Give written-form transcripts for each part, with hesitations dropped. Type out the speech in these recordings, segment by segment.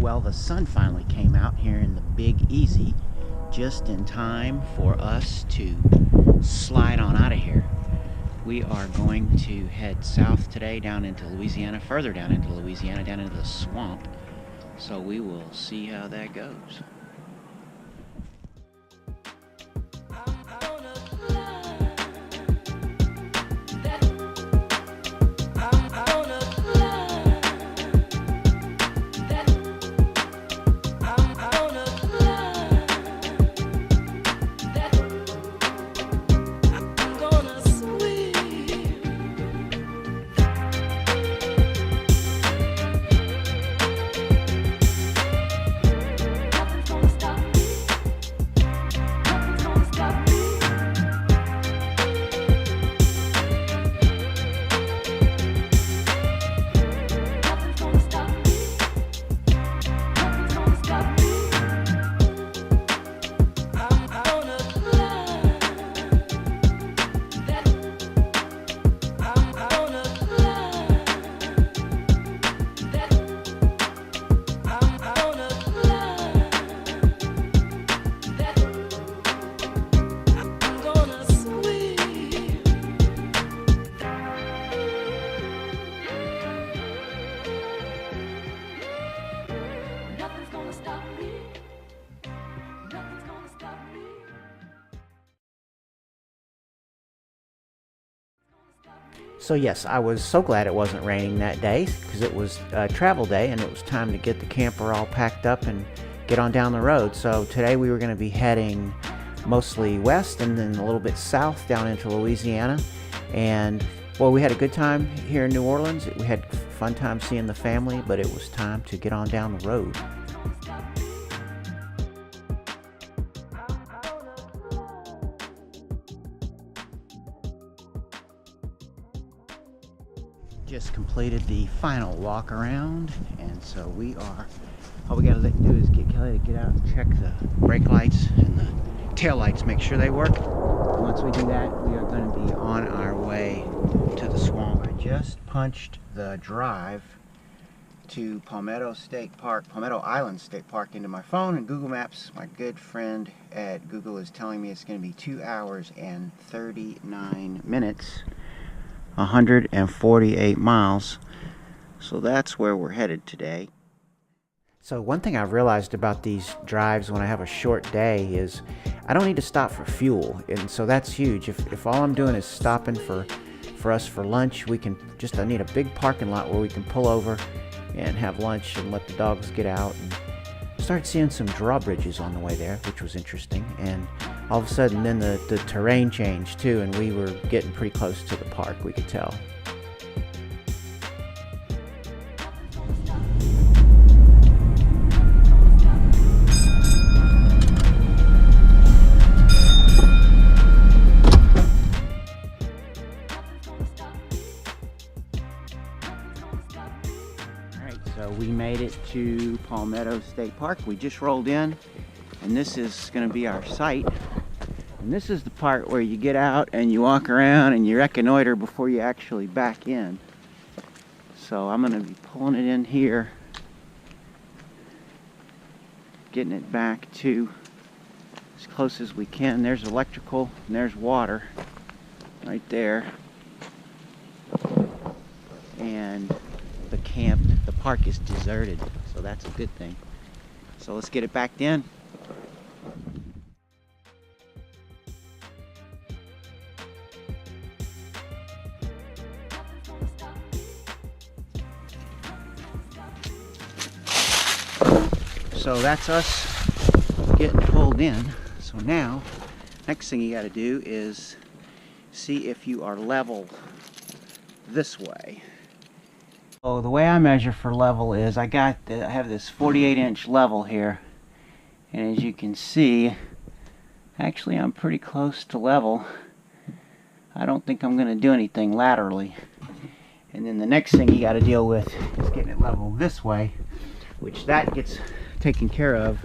Well, the sun finally came out here in the Big Easy just in time for us to slide on out of here. We are going to head south today down into Louisiana, further down into Louisiana, down into the swamp. So we will see how that goes. So yes, I was so glad it wasn't raining that day because it was a travel day and it was time to get the camper all packed up and get on down the road. So today we were going to be heading mostly west and then a little bit south down into Louisiana. And well, we had a good time here in New Orleans. We had a fun time seeing the family, but it was time to get on down the road. Just completed the final walk around, and so we are, all we gotta do is get Kelly to get out and check the brake lights and the tail lights, make sure they work. And once we do that, we are going to be on our way to the swamp. I just punched the drive to Palmetto Island State Park into my phone, and Google Maps, my good friend at Google, is telling me it's going to be 2 hours and 39 minutes. 148 miles. So that's where we're headed today. So one thing I've realized about these drives when I have a short day is I don't need to stop for fuel, and so that's huge. If all I'm doing is stopping for us for lunch, I need a big parking lot where we can pull over and have lunch and let the dogs get out. And started seeing some drawbridges on the way there, which was interesting, and all of a sudden then the terrain changed too, and we were getting pretty close to the park, we could tell. So we made it to Palmetto State Park. We just rolled in, and this is going to be our site. And this is the part where you get out and you walk around and you reconnoiter before you actually back in. So I'm going to be pulling it in here, getting it back to as close as we can. There's electrical and there's water right there. And the park is deserted, so that's a good thing. So let's get it backed in. So that's us getting pulled in. So now, next thing you got to do is see if you are level this way. So the way I measure for level is I have this 48-inch level here, and as you can see, actually I'm pretty close to level. I don't think I'm going to do anything laterally. And then the next thing you got to deal with is getting it level this way, which that gets taken care of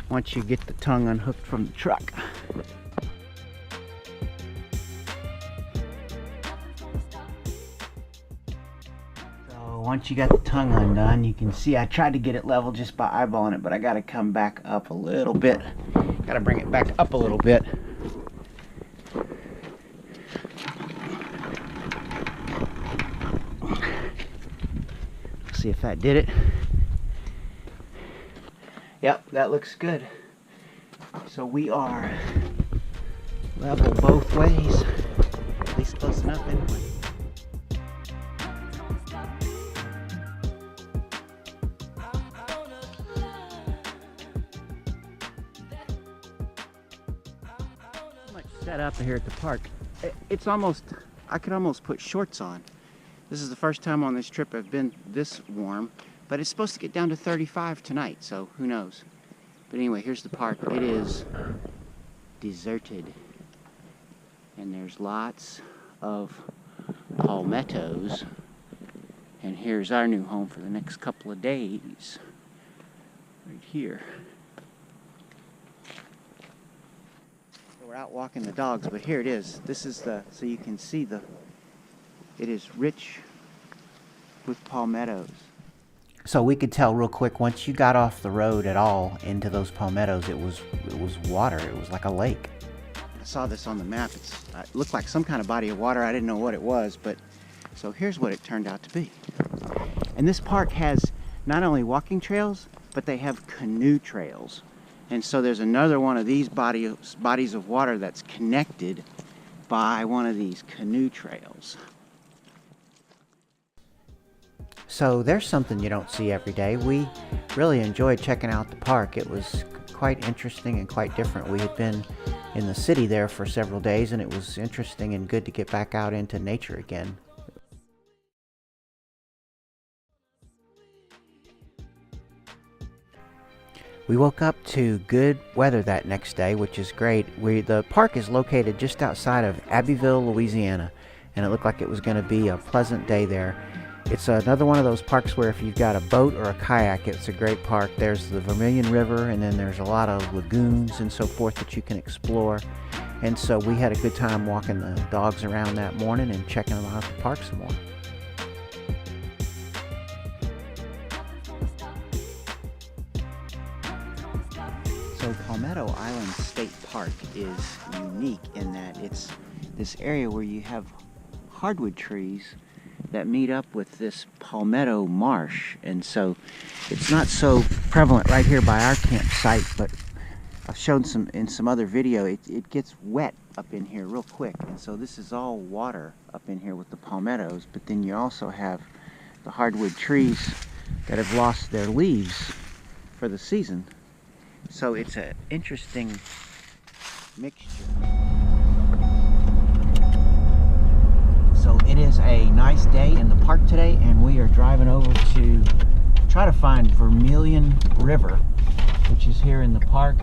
once you get the tongue unhooked from the truck. So once you got the tongue undone, you can see I tried to get it level just by eyeballing it, but I got to come back up a little bit. Got to bring it back up a little bit. See if that did it. Yep, that looks good. So we are level both ways, at least close enough anyway. Set up here at the park. It's almost, I could almost put shorts on. This is the first time on this trip I've been this warm, but it's supposed to get down to 35 tonight, so who knows. But anyway, here's the park. It is deserted, and there's lots of palmettos, and here's our new home for the next couple of days, right here. We're out walking the dogs, but here it is. This is the, so you can see it is rich with palmettos. So we could tell real quick, once you got off the road at all into those palmettos, it was water. It was like a lake. I saw this on the map. It looked like some kind of body of water. I didn't know what it was, but so here's what it turned out to be. And this park has not only walking trails, but they have canoe trails. And so there's another one of these bodies of water that's connected by one of these canoe trails. So there's something you don't see every day. We really enjoyed checking out the park. It was quite interesting and quite different. We had been in the city there for several days, and it was interesting and good to get back out into nature again. We woke up to good weather that next day, which is great. The park is located just outside of Abbeville, Louisiana, and it looked like it was going to be a pleasant day there. It's another one of those parks where if you've got a boat or a kayak, it's a great park. There's the Vermilion River, and then there's a lot of lagoons and so forth that you can explore. And so we had a good time walking the dogs around that morning and checking them out at the park some more. So Palmetto Island State Park is unique in that it's this area where you have hardwood trees that meet up with this palmetto marsh, and so it's not so prevalent right here by our campsite, but I've shown in some other video, it gets wet up in here real quick, and so this is all water up in here with the palmettos. But then you also have the hardwood trees that have lost their leaves for the season, so it's an interesting mixture. So it is a nice day in the park today, and we are driving over to try to find Vermilion River, which is here in the park.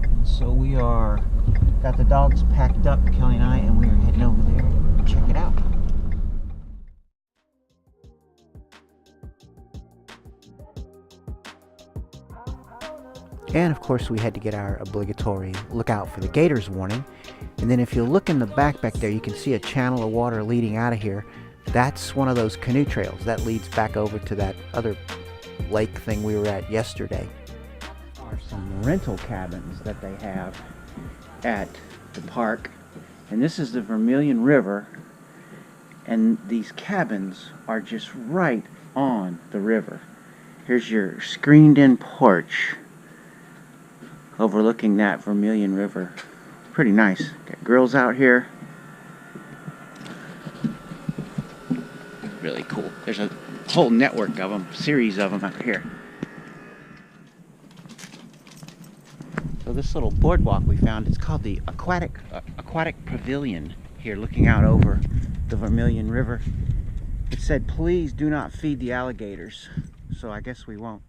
And so we got the dogs packed up, Kelly and I, and we are heading over there to check it out. And of course we had to get our obligatory look out for the gators warning. And then if you look in the back there, you can see a channel of water leading out of here. That's one of those canoe trails that leads back over to that other lake thing we were at yesterday. There are some rental cabins that they have at the park, and this is the Vermilion River, and these cabins are just right on the river. Here's your screened in porch overlooking that Vermilion River. Pretty nice. Got grills out here. Really cool. There's a whole network of them, series of them out here. So this little boardwalk we found, it's called the Aquatic Pavilion here, looking out over the Vermilion River. It said, please do not feed the alligators. So I guess we won't.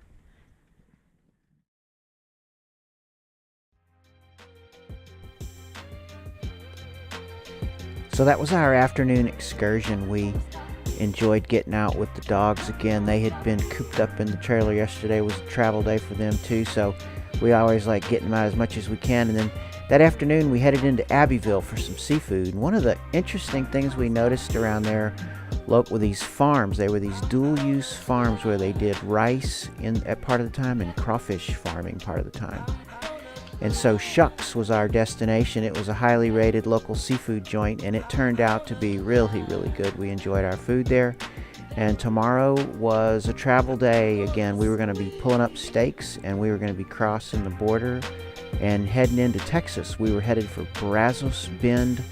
So that was our afternoon excursion. We enjoyed getting out with the dogs again. They had been cooped up in the trailer yesterday. It was a travel day for them too, so we always like getting them out as much as we can. And then that afternoon we headed into Abbeville for some seafood. And one of the interesting things we noticed around there look with these farms. They were these dual-use farms where they did rice at part of the time and crawfish farming part of the time. And so Shucks was our destination. It was a highly rated local seafood joint, and it turned out to be really, really good. We enjoyed our food there. And tomorrow was a travel day. Again, we were going to be pulling up stakes, and we were going to be crossing the border and heading into Texas. We were headed for Brazos Bend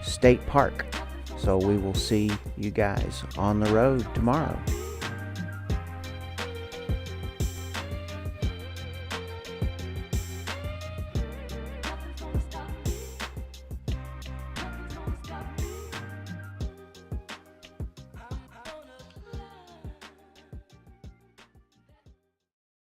State Park. So we will see you guys on the road tomorrow.